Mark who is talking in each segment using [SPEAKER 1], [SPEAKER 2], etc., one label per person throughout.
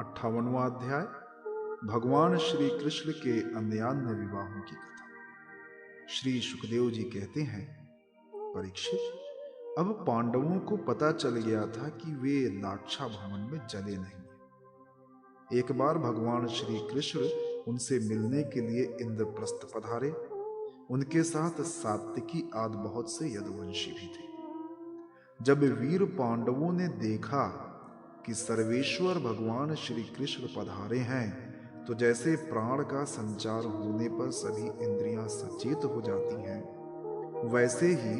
[SPEAKER 1] 58वां अध्याय भगवान श्री कृष्ण के अन्यान्य विवाहों की कथा। श्री सुखदेव जी कहते हैं, परीक्षित, अब पांडवों को पता चल गया था कि वे लाक्षा भवन में जले नहीं। एक बार भगवान श्री कृष्ण उनसे मिलने के लिए इंद्रप्रस्थ पधारे। उनके साथ सात्विकी आदि बहुत से यदुवंशी भी थे। जब वीर पांडवों ने देखा कि सर्वेश्वर भगवान श्री कृष्ण पधारे हैं, तो जैसे प्राण का संचार होने पर सभी इंद्रियां सचेत हो जाती हैं, वैसे ही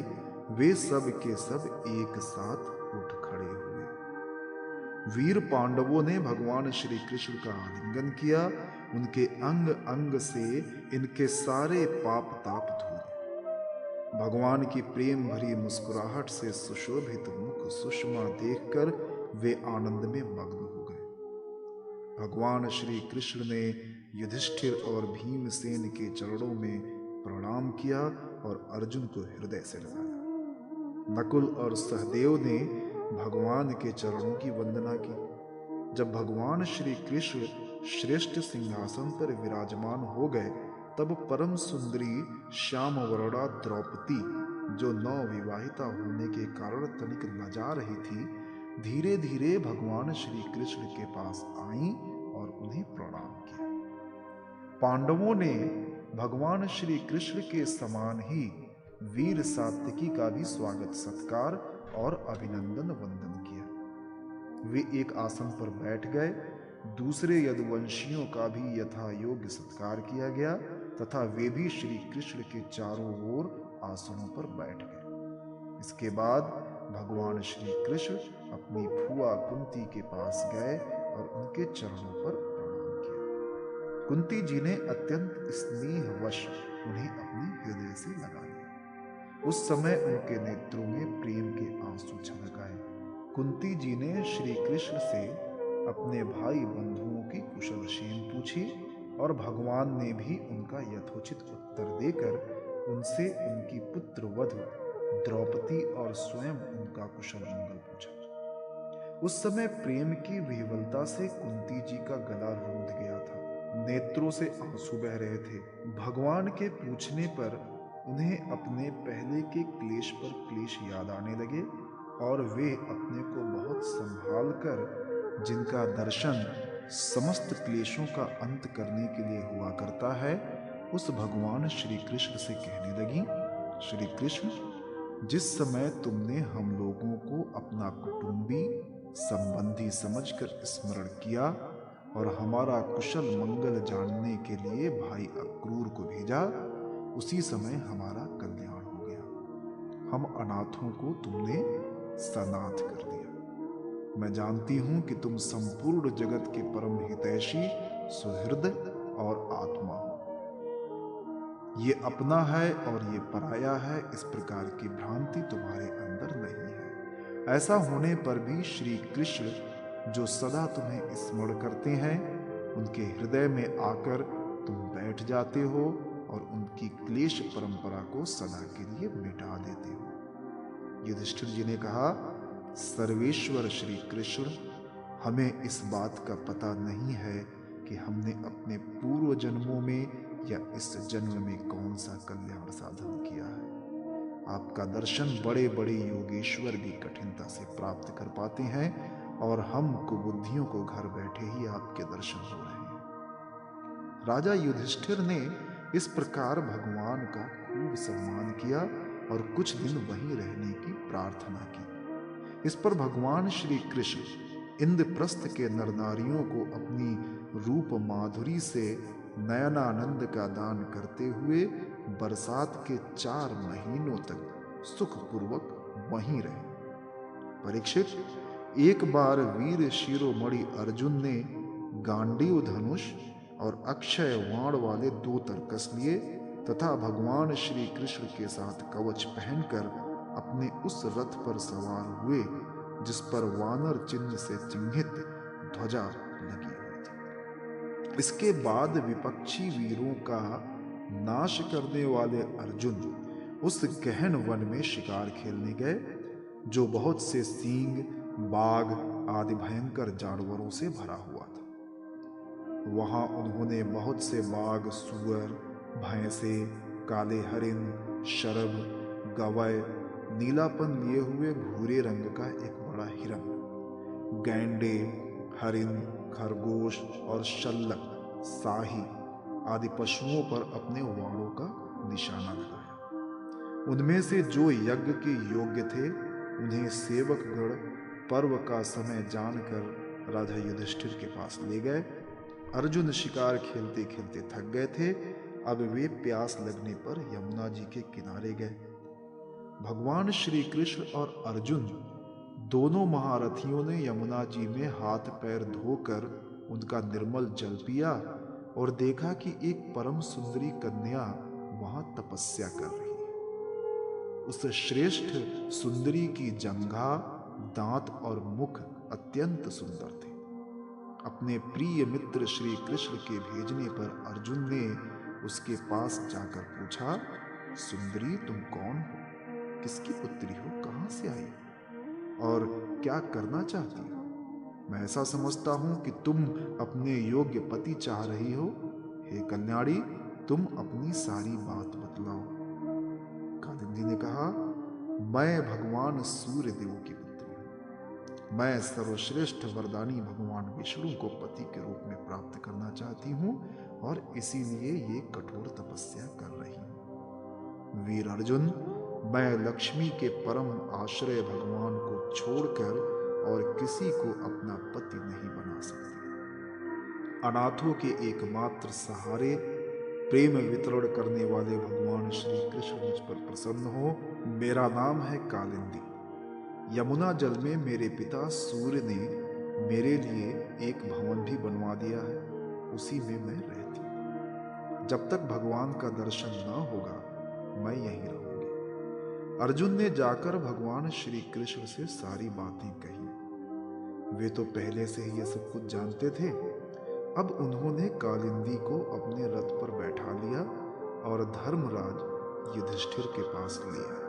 [SPEAKER 1] वे सब के सब एक साथ उठ खड़े हुए। वीर पांडवों ने भगवान श्री कृष्ण का आलिंगन किया। उनके अंग अंग से इनके सारे पाप ताप धुए। भगवान की प्रेम भरी मुस्कुराहट से सुशोभित मुख सुषमा देखकर वे आनंद में मग्न हो गए। भगवान श्री कृष्ण ने युधिष्ठिर और भीमसेन के चरणों में प्रणाम किया और अर्जुन को हृदय से लगाया। नकुल और सहदेव ने भगवान के चरणों की वंदना की। जब भगवान श्री कृष्ण श्रेष्ठ सिंहासन पर विराजमान हो गए, तब परम सुंदरी श्याम वर्णा द्रौपदी, जो नवविवाहिता होने के कारण तनिक लजा रही थी, धीरे धीरे भगवान श्री कृष्ण के पास आई और उन्हें प्रणाम किया। पांडवों ने भगवान श्री कृष्ण के समान ही वीर सात्विकी का भी स्वागत सत्कार और अभिनंदन वंदन किया। वे एक आसन पर बैठ गए। दूसरे यदुवंशियों का भी यथा योग्य सत्कार किया गया तथा वे भी श्री कृष्ण के चारों ओर आसनों पर बैठ गए। इसके बाद भगवान श्री कृष्ण अपनी फुआ कुंती के पास गए और उनके चरणों पर प्रणाम किया। कुंती जी ने अत्यंत स्नेहवश उन्हें अपने हृदय से लगा लिया। उस समय उनके नेत्रों में प्रेम के आंसू छलक आए। कुंती जी ने श्री कृष्ण से अपने भाई बंधुओं की कुशल क्षेम पूछी और भगवान ने भी उनका यथोचित उत्तर देकर उनसे उनकी पुत्र वधू द्रौपदी और स्वयं उनका कुशल मंगल पूछा। उस समय प्रेम की विह्वलता से कुंती जी का गला रूंध गया था। नेत्रों से आंसू बह रहे थे। भगवान के पूछने पर उन्हें अपने पहले के क्लेश पर क्लेश याद आने लगे और वे अपने को बहुत संभाल कर, जिनका दर्शन समस्त क्लेशों का अंत करने के लिए हुआ करता है, उस भगवान श्री कृष्ण से कहने लगी, श्री कृष्ण, जिस समय तुमने हम लोगों को अपना कुटुंबी संबंधी समझकर स्मरण किया और हमारा कुशल मंगल जानने के लिए भाई अक्रूर को भेजा, उसी समय हमारा कल्याण हो गया। हम अनाथों को तुमने सनाथ कर दिया। मैं जानती हूं कि तुम संपूर्ण जगत के परम हितैषी, सुहृद और आत्मा हो। ये अपना है और ये पराया है, इस प्रकार की भ्रांति तुम्हारे अंदर नहीं है। ऐसा होने पर भी श्री कृष्ण, जो सदा तुम्हें स्मरण करते हैं, उनके हृदय में आकर तुम बैठ जाते हो और उनकी क्लेश परंपरा को सदा के लिए मिटा देते हो। युधिष्ठिर जी ने कहा, सर्वेश्वर श्री कृष्ण, हमें इस बात का पता नहीं है कि हमने अपने पूर्व जन्मों में या इस जन्म में कौन सा कल्याण साधन किया है। आपका दर्शन बड़े बड़े योगेश्वर भी कठिनता से प्राप्त कर पाते हैं और हम कुबुद्धियों को घर बैठे ही आपके दर्शन हो रहे हैं। राजा युधिष्ठिर ने इस प्रकार भगवान का खूब सम्मान किया और कुछ दिन वहीं रहने की प्रार्थना की। इस पर भगवान श्री कृष्ण इंद्रप्रस्थ के नरनारियों को अपनी रूप माधुरी से नयनानंद का दान करते हुए बरसात के 4 महीनों तक सुखपूर्वक वहीं रहे। परीक्षित, एक बार वीर शिरोमणि अर्जुन ने गांडीव धनुष और अक्षय वाण वाले 2 तरकस लिए तथा भगवान श्री कृष्ण के साथ कवच पहनकर अपने उस रथ पर सवार हुए जिस पर वानर चिन्ह से चिन्हित ध्वजा लगी हुई थी। इसके बाद विपक्षी वीरों का नाश करने वाले अर्जुन उस गहन वन में शिकार खेलने गए, जो बहुत से सींग, बाघ आदि भयंकर जानवरों से भरा हुआ था। वहां उन्होंने बहुत से बाघ, सूअर, भैंसे, काले हरिन, शरभ, गवय, नीलापन लिए हुए भूरे रंग का एक बड़ा हिरन, गैंडे, हरिन, खरगोश और शल्लक, साही आदि पशुओं पर अपने वाणों का निशाना लगाया। उनमें से जो यज्ञ के योग्य थे उन्हें सेवकगण पर्व का समय जानकर राजा युधिष्ठिर के पास ले गए। अर्जुन शिकार खेलते खेलते थक गए थे। अब वे प्यास लगने पर यमुना जी के किनारे गए। भगवान श्री कृष्ण और अर्जुन दोनों महारथियों ने यमुना जी में हाथ पैर धोकर उनका निर्मल जल पिया और देखा कि एक परम सुंदरी कन्या वहां तपस्या कर रही है। उस श्रेष्ठ सुंदरी की जंघा, दांत और मुख अत्यंत सुंदर थे। अपने प्रिय मित्र श्री कृष्ण के भेजने पर अर्जुन ने उसके पास जाकर पूछा, सुंदरी तुम कौन हो, किसकी पुत्री हो, कहां से आई हो और क्या करना चाहती हो? मैं ऐसा समझता हूं कि तुम अपने योग्य पति चाह रही हो। हे कल्याणी, तुम अपनी सारी बात बतलाओ। कालिंदी ने कहा, मैं भगवान सूर्य देव की पुत्री हूँ। मैं सर्वश्रेष्ठ वरदानी भगवान विष्णु को पति के रूप में प्राप्त करना चाहती हूँ और इसीलिए ये कठोर तपस्या कर रही हूँ। वीर अर्जुन, मैं लक्ष्मी के परम आश्रय भगवान को छोड़कर और किसी को अपना पति नहीं बना सकती। अनाथों के एकमात्र सहारे, प्रेम वितरण करने वाले भगवान श्री कृष्ण मुझ पर प्रसन्न हो। मेरा नाम है कालिंदी। यमुना जल में मेरे पिता सूर्य ने मेरे लिए एक भवन भी बनवा दिया है, उसी में मैं रहती हूँ। जब तक भगवान का दर्शन न होगा मैं यहीं रहूंगी। अर्जुन ने जाकर भगवान श्री कृष्ण से सारी बातें कही। वे तो पहले से ही यह सब कुछ जानते थे। अब उन्होंने कालिंदी को अपने रथ पर बैठा लिया और धर्मराज युधिष्ठिर के पास ले आए।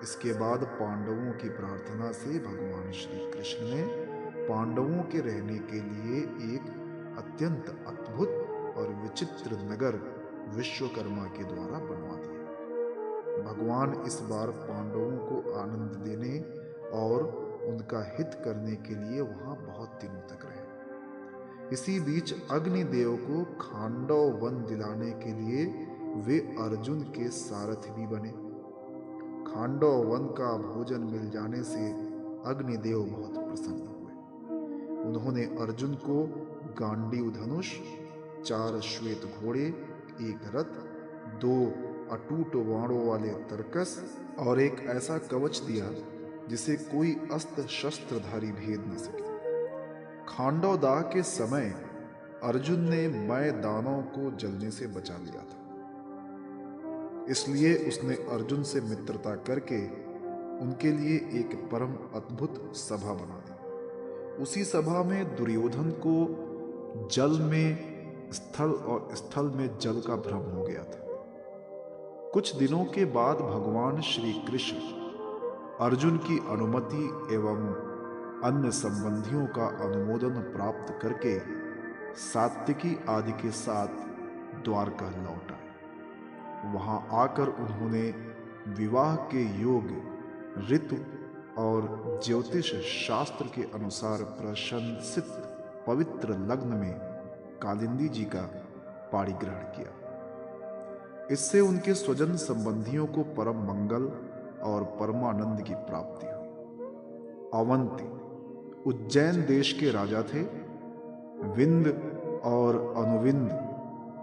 [SPEAKER 1] इसके बाद पांडवों की प्रार्थना से भगवान श्री कृष्ण ने पांडवों के रहने के लिए एक अत्यंत अद्भुत और विचित्र नगर विश्वकर्मा के द्वारा बनवा दिया। भगवान इस बार पांडवों को आनंद देने और उनका हित करने के लिए वहां बहुत दिनों तक रहे। इसी बीच अग्निदेव को खांडव वन दिलाने के लिए वे अर्जुन के सारथी भी बने। खांडव वन का भोजन मिल जाने से अग्निदेव बहुत प्रसन्न हुए। उन्होंने अर्जुन को गांडीव धनुष, 4 श्वेत घोड़े, एक रथ, 2 अटूट बाणों वाले तरकस और एक ऐसा कवच दिया जिसे कोई अस्त्र शस्त्रधारी भेद न सके। खांडव दाह के समय अर्जुन ने मैदानों को जलने से बचा लिया था, इसलिए उसने अर्जुन से मित्रता करके उनके लिए एक परम अद्भुत सभा बना दी। उसी सभा में दुर्योधन को जल में स्थल और स्थल में जल का भ्रम हो गया था। कुछ दिनों के बाद भगवान श्री कृष्ण अर्जुन की अनुमति एवं अन्य संबंधियों का अनुमोदन प्राप्त करके सात्विकी आदि के साथ द्वारका लौट आए। वहां आकर उन्होंने विवाह के योग, ऋतु और ज्योतिष शास्त्र के अनुसार प्रशंसित पवित्र लग्न में कालिंदी जी का पाणी ग्रहण किया। इससे उनके स्वजन संबंधियों को परम मंगल और परमानंद की प्राप्ति हुई। अवंती उज्जैन देश के राजा थे। विंद और अनुविंद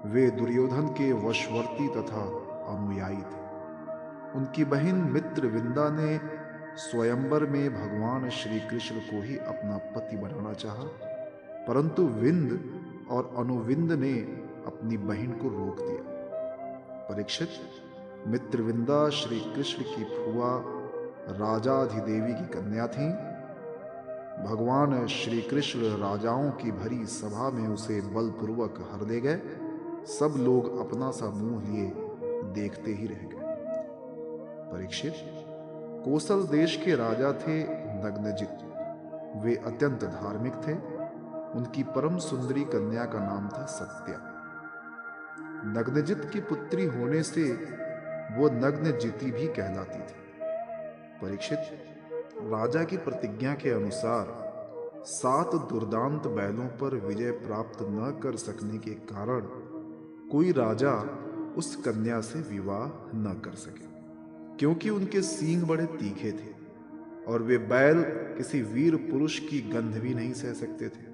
[SPEAKER 1] वे दुर्योधन के वशवर्ती तथा अनुयायी थे। उनकी बहन मित्र विंदा ने स्वयंवर में भगवान श्री कृष्ण को ही अपना पति बनाना चाहा, परंतु विंद और अनुविंद ने अपनी बहन को रोक दिया। परीक्षित, मित्रविंदा श्री कृष्ण की फुआ राजाधिदेवी की कन्या थी। भगवान श्री कृष्ण राजाओं की भरी सभा में उसे बलपूर्वक हर ले गए। सब लोग अपना सा मुंह लिए देखते ही रह गए। परीक्षित, कोसल देश के राजा थे नग्नजित। वे अत्यंत धार्मिक थे। उनकी परम सुंदरी कन्या का नाम था सत्या। नग्नजित की पुत्री होने से वो नग्नजिती भी कहलाती थी। परीक्षित, राजा की प्रतिज्ञा के अनुसार 7 दुर्दांत बैलों पर विजय प्राप्त न कर सकने के कारण कोई राजा उस कन्या से विवाह न कर सके, क्योंकि उनके सींग बड़े तीखे थे और वे बैल किसी वीर पुरुष की गंध भी नहीं सह सकते थे।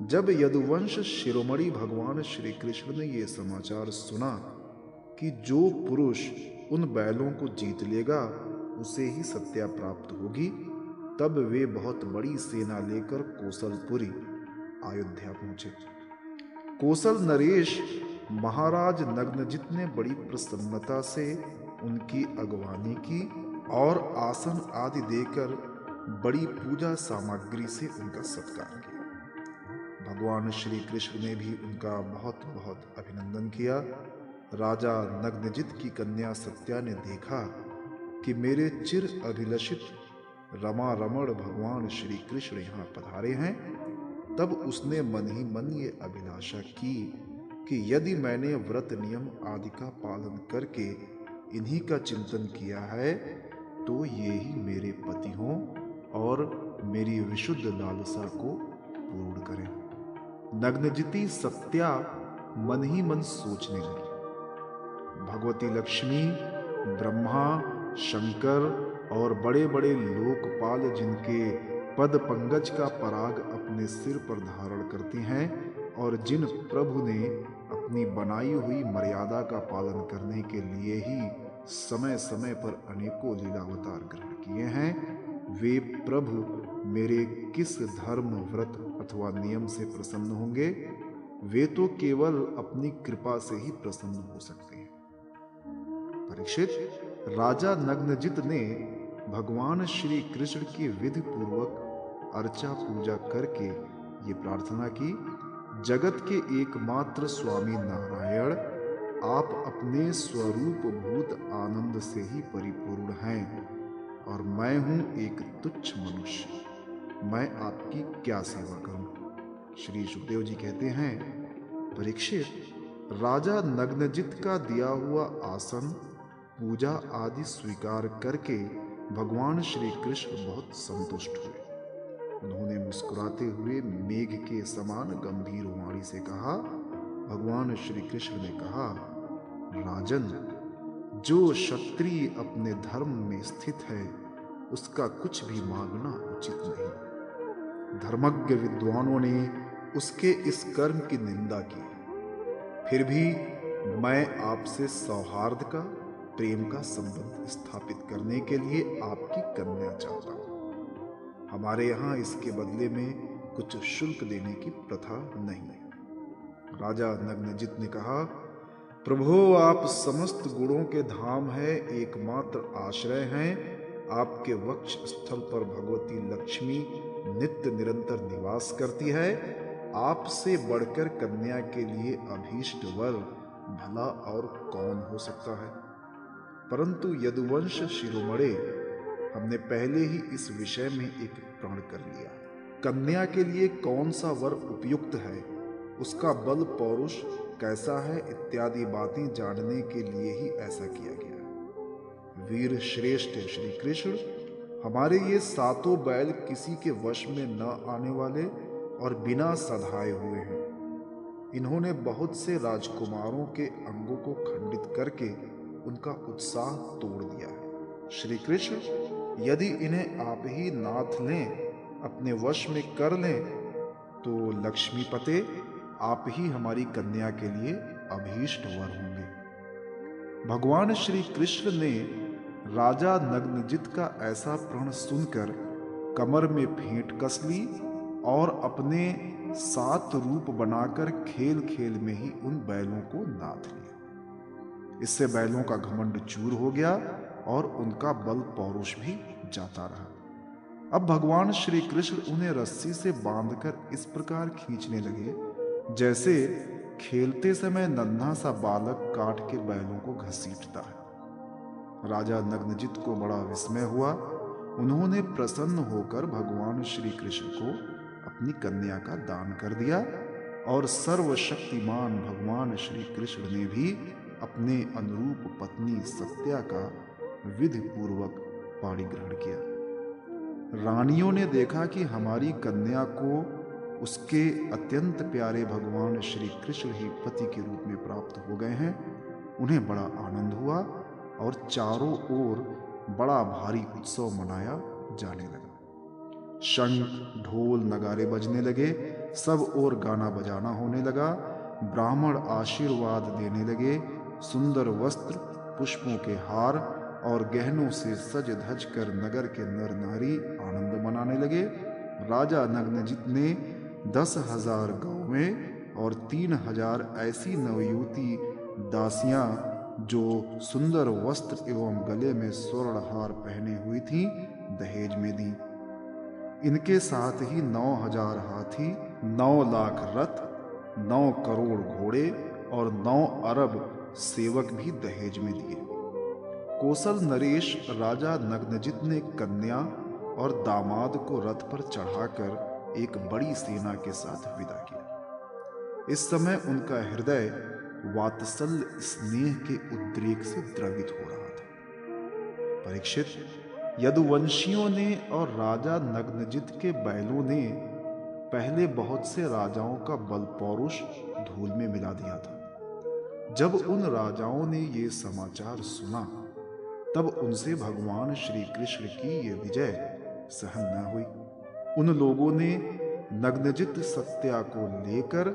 [SPEAKER 1] जब यदुवंश शिरोमणि भगवान श्री कृष्ण ने यह समाचार सुना कि जो पुरुष उन बैलों को जीत लेगा उसे ही सत्या प्राप्त होगी, तब वे बहुत बड़ी सेना लेकर कोसलपुरी अयोध्या पहुंचे। कोसल नरेश महाराज नग्नजित ने बड़ी प्रसन्नता से उनकी अगवानी की और आसन आदि देकर बड़ी पूजा सामग्री से उनका सत्कार किया। भगवान श्री कृष्ण ने भी उनका बहुत बहुत अभिनंदन किया। राजा नग्नजित की कन्या सत्या ने देखा कि मेरे चिर अभिलषित रमा रमण भगवान श्री कृष्ण यहाँ पधारे हैं, तब उसने मन ही मन ये अभिलाषा की कि यदि मैंने व्रत नियम आदि का पालन करके इन्हीं का चिंतन किया है तो ये ही मेरे पति हों और मेरी विशुद्ध लालसा को पूर्ण करें। नग्नजिती सत्या मन ही मन सोचने लगी, भगवती लक्ष्मी, ब्रह्मा, शंकर और बड़े बड़े लोकपाल जिनके पद पंकज का पराग अपने सिर पर धारण करते हैं और जिन प्रभु ने अपनी बनाई हुई मर्यादा का पालन करने के लिए ही समय समय पर अनेकों लीलावतार ग्रहण किए हैं, वे प्रभु मेरे किस धर्म, व्रत अथवा नियम से प्रसन्न होंगे? वे तो केवल अपनी कृपा से ही प्रसन्न हो सकते हैं। परीक्षित, राजा नग्नजित ने भगवान श्री कृष्ण की विधि पूर्वक अर्चा पूजा करके ये प्रार्थना की, जगत के एकमात्र स्वामी नारायण, आप अपने स्वरूप भूत आनंद से ही परिपूर्ण हैं और मैं हूं एक तुच्छ मनुष्य, मैं आपकी क्या सेवा करूं? श्री सुखदेव जी कहते हैं, परीक्षित, राजा नग्नजित का दिया हुआ आसन, पूजा आदि स्वीकार करके भगवान श्री कृष्ण बहुत संतुष्ट हुए। उन्होंने मुस्कुराते हुए मेघ के समान गंभीर वाणी से कहा, भगवान श्री कृष्ण ने कहा, राजन, जो क्षत्रिय अपने धर्म में स्थित है उसका कुछ भी मांगना उचित नहीं। धर्मज्ञ विद्वानों ने उसके इस कर्म की निंदा की, फिर भी मैं आपसे सौहार्द का, प्रेम का संबंध स्थापित करने के लिए आपकी कन्या चाहता हूं। हमारे यहाँ इसके बदले में कुछ शुल्क देने की प्रथा नहीं है। राजा नग्नजित ने कहा, प्रभु, आप समस्त गुणों के धाम है, एकमात्र आश्रय हैं। आपके वक्ष स्थल पर भगवती लक्ष्मी नित्य निरंतर निवास करती है। आपसे बढ़कर कन्या के लिए अभीष्ट वर भला और कौन हो सकता है? परंतु यदुवंश शिरोमणे, हमने पहले ही इस विषय में एक प्रण कर लिया। कन्या के लिए कौन सा वर उपयुक्त है, उसका बल पौरुष कैसा है इत्यादि बातें जानने के लिए ही ऐसा किया गया। वीर श्रेष्ठ श्री कृष्ण, हमारे ये 7 बैल किसी के वश में न आने वाले और बिना सधाए हुए हैं। इन्होंने बहुत से राजकुमारों के अंगों को खंडित करके उनका उत्साह तोड़ दिया है। श्री कृष्ण, यदि इन्हें आप ही नाथ लें, अपने वश में कर लें, तो लक्ष्मीपते आप ही हमारी कन्या के लिए अभीष्ट वर होंगे। भगवान श्री कृष्ण ने राजा नग्नजित का ऐसा प्रण सुनकर कमर में फेंट कस ली और अपने 7 रूप बनाकर खेल खेल में ही उन बैलों को नाथ लिया। इससे बैलों का घमंड चूर हो गया और उनका बल पौरुष भी जाता रहा। अब भगवान श्री कृष्ण उन्हें रस्सी से बांधकर इस प्रकार खींचने लगे जैसे खेलते समय नन्हा सा बालक काट के बैलों को घसीटता है। राजा नग्नजित को बड़ा विस्मय हुआ। उन्होंने प्रसन्न होकर भगवान श्री कृष्ण को अपनी कन्या का दान कर दिया और सर्वशक्तिमान भगवान श्री कृष्ण ने भी अपने अनुरूप पत्नी सत्या का विधि पूर्वक पाणी ग्रहण किया। रानियों ने देखा कि हमारी कन्या को उसके अत्यंत प्यारे भगवान श्री कृष्ण ही पति के रूप में प्राप्त हो गए हैं। उन्हें बड़ा आनंद हुआ और चारों ओर बड़ा भारी उत्सव मनाया जाने लगा। शंख ढोल नगारे बजने लगे, सब ओर गाना बजाना होने लगा। ब्राह्मण आशीर्वाद देने लगे। सुंदर वस्त्र, पुष्पों के हार और गहनों से सज धज कर नगर के नर नारी आनंद मनाने लगे। राजा नग्नजित ने 10,000 गौवें और 3,000 ऐसी नवयुवती दासियां जो सुंदर वस्त्र एवं गले में स्वर्ण हार पहने हुई थीं, दहेज में दी। इनके साथ ही 9,000 हाथी, 9 लाख रथ, 9 करोड़ घोड़े और 9 अरब सेवक भी दहेज में दिए। कौशल नरेश राजा नग्नजित ने कन्या और दामाद को रथ पर चढ़ाकर एक बड़ी सेना के साथ विदा किया। इस समय उनका हृदय वात्सल्य स्नेह के उद्रेक से द्रवित हो रहा था। परीक्षित, यदुवंशियों ने और राजा नग्नजित के बैलों ने पहले बहुत से राजाओं का बल पौरुष धूल में मिला दिया था। जब उन राजाओं ने ये समाचार सुना, तब उनसे भगवान श्री कृष्ण की ये विजय सहन न हुई। उन लोगों ने नग्नजित सत्या को लेकर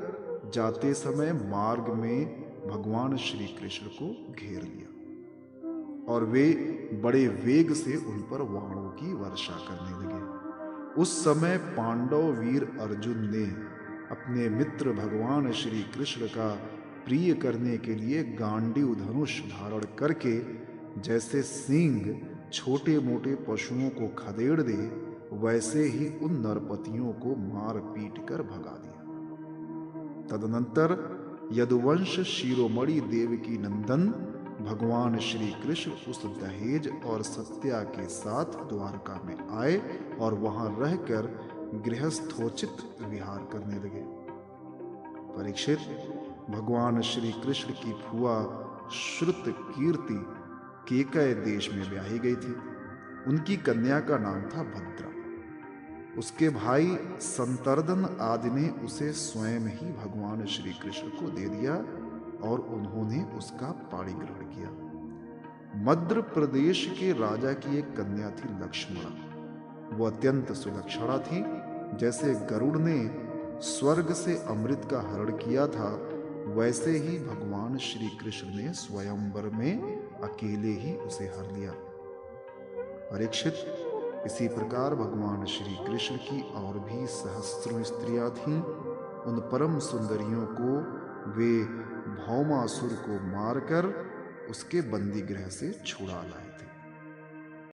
[SPEAKER 1] जाते समय मार्ग में भगवान श्री कृष्ण को घेर लिया और वे बड़े वेग से उन पर बाणों की वर्षा करने लगे। उस समय पांडव वीर अर्जुन ने अपने मित्र भगवान श्री कृष्ण का प्रिय करने के लिए गांडीव धनुष धारण करके जैसे सींग छोटे मोटे पशुओं को खदेड़ दे, वैसे ही उन नरपतियों को मार पीट कर भगा दिया। तदनंतर यदुवंश शिरोमणि देवकी नंदन भगवान श्री कृष्ण उस दहेज और सत्या के साथ द्वारका में आए और वहां रहकर गृहस्थोचित विहार करने लगे। परीक्षित, भगवान श्री कृष्ण की फुआ श्रुत कीर्ति केकय देश में ब्याही गई थी। उनकी कन्या का नाम था भद्रा। उसके भाई संतर्दन आदि ने उसे स्वयं ही भगवान श्री कृष्ण को दे दिया और उन्होंने उसका पाणी ग्रहण किया। मध्य प्रदेश के राजा की एक कन्या थी लक्ष्मणा। वो अत्यंत सुलक्षणा थी। जैसे गरुड़ ने स्वर्ग से अमृत का हरण किया था, वैसे ही भगवान श्री कृष्ण ने स्वयंवर में अकेले ही उसे हर लिया। परीक्षित, इसी प्रकार भगवान श्री कृष्ण की और भी सहस्त्रों स्त्रियां थीं। उन परम सुंदरियों को वे भौमासुर को मारकर उसके बंदी गृह से छुड़ा लाए थे।